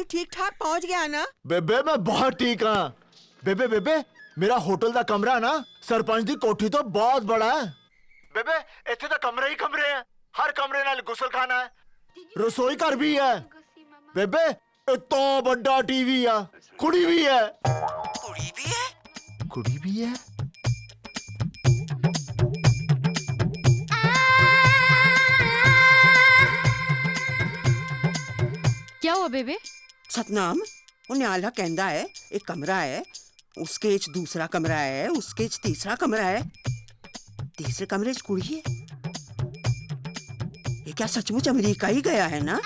तू ठीक ठाक पहुंच गया ना? बेबे मैं बहुत ठीक हाँ। बेबे बेबे मेरा होटल दा कमरा ना सरपंच दी कोठी तो बहुत बड़ा है। बेबे इत्थे तो कमरे ही कमरे हैं। हर कमरे नाल गुसलखाना है, रसोई घर भी है। बेबे इतना बड़ा टीवी है, कुड़ी भी है। कुड़ी भी है? कुड़ी भी है। क्या हुआ बेबे? सतनाम उन्हें आला कहंदा है एक कमरा है, उसके च दूसरा कमरा है, उसके च तीसरा कमरा है, तीसरे कमरे च कुड़ी है। ये क्या सचमुच अमेरिका ही गया है ना?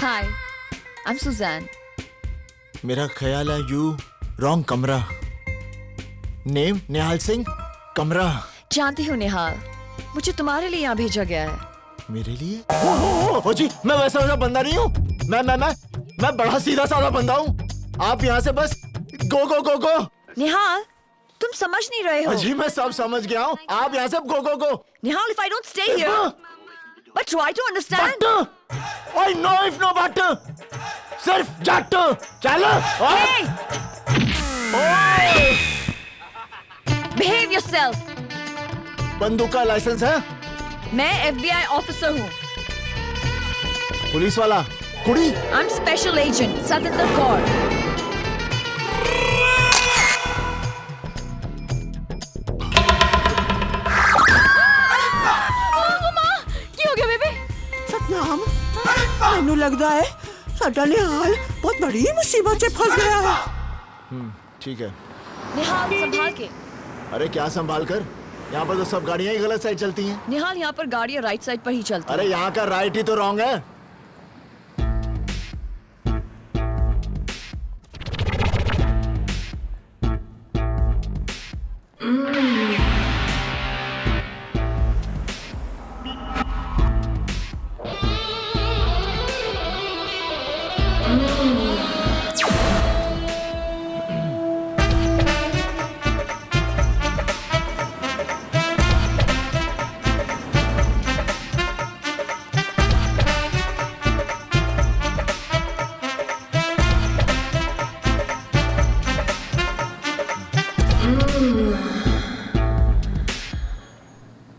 हाय, आई एम सुजैन। मेरा ख्याल है यू रॉन्ग कमरा। नेम निहाल सिंह, कमरा। जानती हूँ निहाल, मुझे तुम्हारे लिए यहाँ भेजा गया है। मेरे लिए? ओ जी, मैं वैसा बंदा नहीं हूँ। मैं बड़ा सीधा साधा बंदा हूँ। आप यहाँ से बस गो गो गो गो। निहाल, तुम समझ नहीं रहे हो। जी मैं सब समझ गया हूँ। आप यहाँ से गो गो गो। निहाल, if I don't stay here, but try to understand. I know if no but. सिर्फ जट चलो। Hey! Behave yourself. बंदूक का लाइसेंस है? मैं FBI ऑफिसर हूँ। पुलिस वाला कुड़ी? I'm special agent, Satendra Kaur. ਕੀ ਹੋ ਗਿਆ ਬੇਬੇ? सतनाम मैनू लगता है साडा निहाल बहुत बड़ी मुसीबत से फंस गया है। ठीक है। निहाल, संभाल के। अरे क्या संभाल कर? यहाँ पर तो सब गाड़ियाँ ही गलत साइड चलती हैं। निहाल, यहाँ पर गाड़ियाँ राइट साइड पर ही चलती हैं। अरे यहाँ का राइट ही तो रॉन्ग है।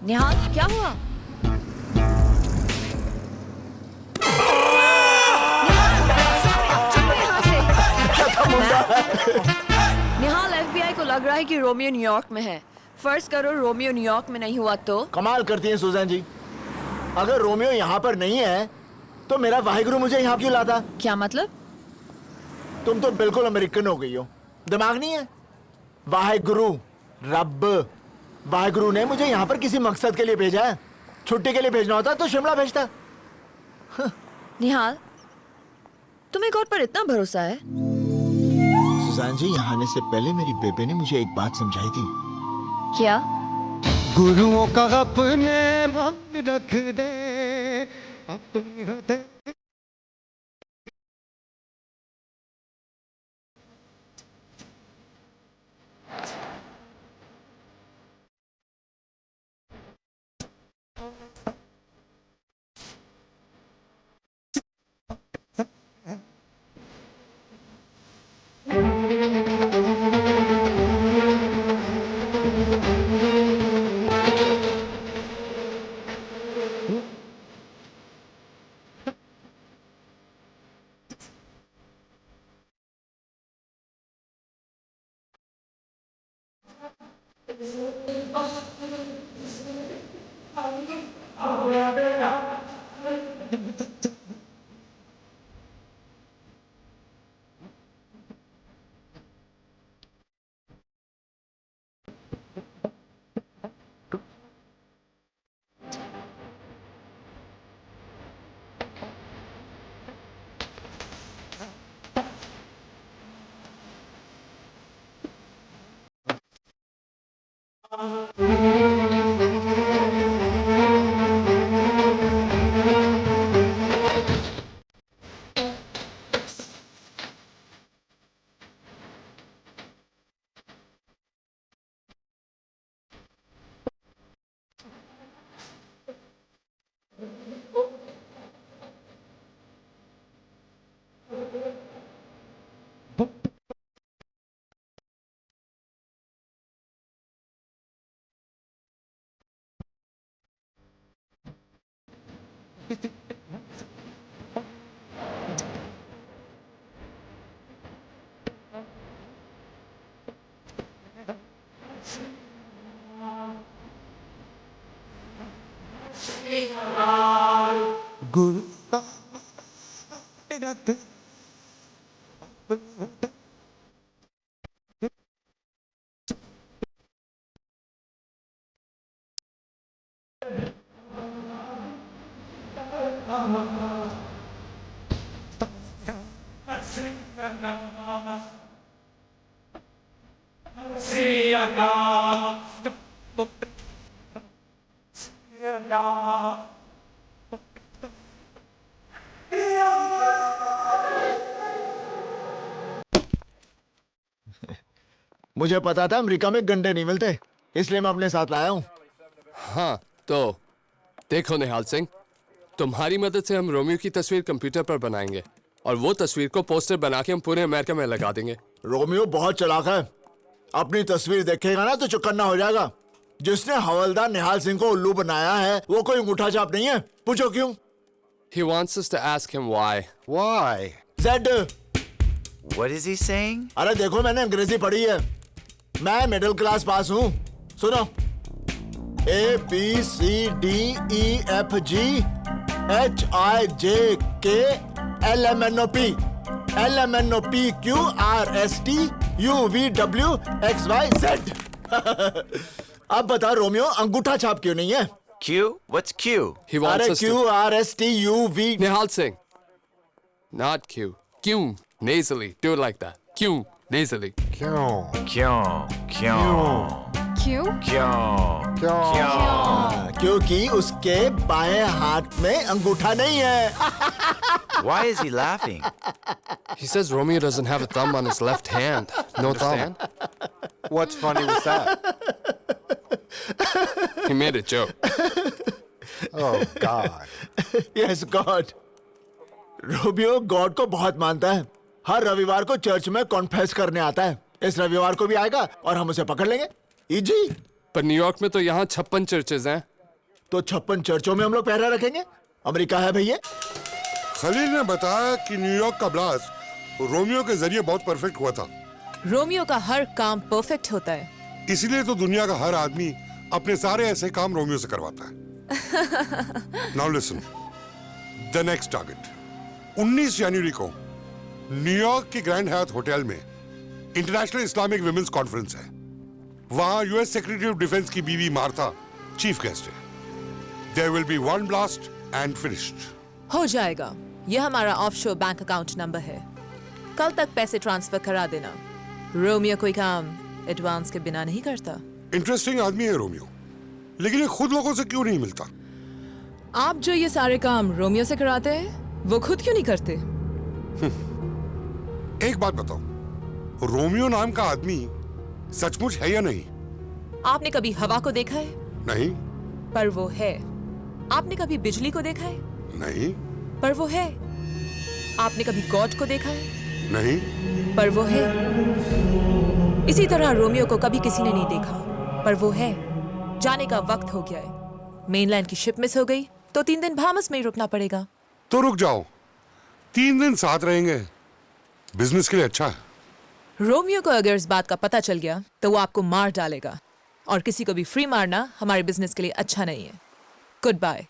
निहाल, क्या हुआ? निहाल, FBI को लग रहा है कि रोमियो न्यूयॉर्क में है। फर्ज करो रोमियो न्यूयॉर्क में नहीं हुआ तो? कमाल करती हैं सुजैन जी। अगर रोमियो यहाँ पर नहीं है तो मेरा वाहिगुरु मुझे यहाँ क्यों लाता? क्या मतलब? तुम तो बिल्कुल अमेरिकन हो गई हो। दिमाग नहीं है? वाहिगुरु, रब, वाहिगुरु ने मुझे यहाँ पर किसी मकसद के लिए भेजा है। छुट्टी के लिए भेजना होता तो शिमला भेजता। निहाल, तुम्हें गॉड पर इतना भरोसा है? सुजान जी, यहाँ आने से पहले मेरी बेबे ने मुझे एक बात समझाई थी। क्या? गुरुओं का अपने मन रख दे अपने हृदय। गुरु का रख मुझे पता था अमेरिका में गंडे नहीं मिलते, इसलिए मैं अपने साथ लाया हूँ। हाँ तो देखो निहाल सिंह, तुम्हारी मदद से हम रोमियो की तस्वीर कंप्यूटर पर बनाएंगे और वो तस्वीर को पोस्टर बना के हम पूरे अमेरिका में लगा देंगे। रोमियो बहुत चालाक है, अपनी तस्वीर देखेगा ना तो चौकन्ना हो जाएगा। जिसने हवलदार निहाल सिंह को उल्लू बनाया है वो कोई अंगूठा छाप नहीं है। पूछो क्यों? He wants us to ask him why. Why? Z। What is he saying? अरे देखो मैंने अंग्रेजी पढ़ी है, मैं मिडिल क्लास पास हूँ। सुनो, ABCDEFGHIJKLMNOP LMNOPQRSTUVWXYZ। अब बता रोमियो, अंगूठा छाप क्यों नहीं है? Q? What's Q? He wants अरे us to... QRSTUV। Nihal Singh. Not Q. Q. Nasally. Do it like that. Q. Nasally. Kyun. क्यों? क्योंकि उसके बाएं हाथ में अंगूठा नहीं है। Why is he laughing? He says Romeo doesn't have a thumb on his left hand. No thumb. What's funny with that? He made a joke. Oh God. Yes, God. Romeo God को बहुत मानता है। हर रविवार को church में confess करने आता है। इस रविवार को भी आएगा और हम उसे पकड़ लेंगे। इजी। पर न्यूयॉर्क में तो यहाँ 56 चर्चेज हैं। तो 56 चर्चों में हम लोग पहरा रखेंगे। अमेरिका है भैया। खलील ने बताया कि न्यूयॉर्क का ब्लास्ट रोमियो के जरिए बहुत परफेक्ट हुआ था। रोमियो का हर काम परफेक्ट होता है, इसीलिए तो दुनिया का हर आदमी अपने सारे ऐसे काम रोमियो से करवाता है। Now listen, the next target 19 जनवरी को न्यूयॉर्क के ग्रैंड हयात होटल में इंटरनेशनल इस्लामिक विमेंस कॉन्फ्रेंस है। वहां यूएस सेक्रेटरी ऑफ डिफेंस की बीवी मार्था चीफ गेस्ट है। There will be one blast and finished. हो जाएगा। यह हमारा ऑफशोर बैंक अकाउंट नंबर है। कल तक पैसे ट्रांसफर करा देना। रोमियो कोई काम एडवांस के बिना नहीं करता। इंटरेस्टिंग आदमी है रोमियो, लेकिन ये खुद लोगों से क्यों नहीं मिलता? आप जो ये सारे काम रोमियो से कराते हैं, वो खुद क्यों नहीं करते? एक बात बताओ, रोमियो नाम का आदमी सचमुच है या नहीं? आपने कभी हवा को देखा है? नहीं। पर वो है। आपने कभी बिजली को देखा है? नहीं। पर वो है। आपने कभी गॉड को देखा है? नहीं। पर वो है। इसी तरह रोमियो को कभी किसी ने नहीं देखा, पर वो है। जाने का वक्त हो गया है। मेनलैंड की शिप मिस हो गई तो 3 दिन बाहामास में ही रुकना पड़ेगा। तो रुक जाओ, 3 दिन साथ रहेंगे, बिजनेस के लिए अच्छा है। रोमियो को अगर इस बात का पता चल गया तो वो आपको मार डालेगा, और किसी को भी फ्री मारना हमारे बिजनेस के लिए अच्छा नहीं है। Good bye.